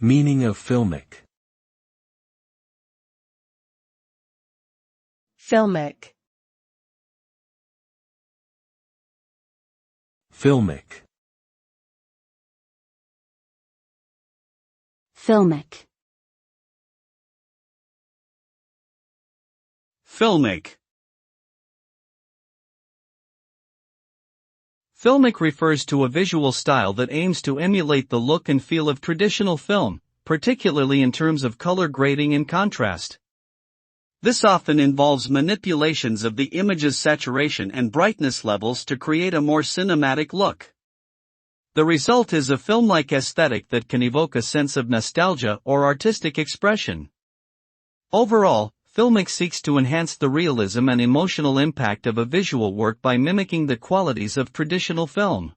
Meaning of filmic. Filmic. Filmic. Filmic. Filmic. Filmic refers to a visual style that aims to emulate the look and feel of traditional film, particularly in terms of color grading and contrast. This often involves manipulations of the image's saturation and brightness levels to create a more cinematic look. The result is a film-like aesthetic that can evoke a sense of nostalgia or artistic expression. Overall, filmic seeks to enhance the realism and emotional impact of a visual work by mimicking the qualities of traditional film.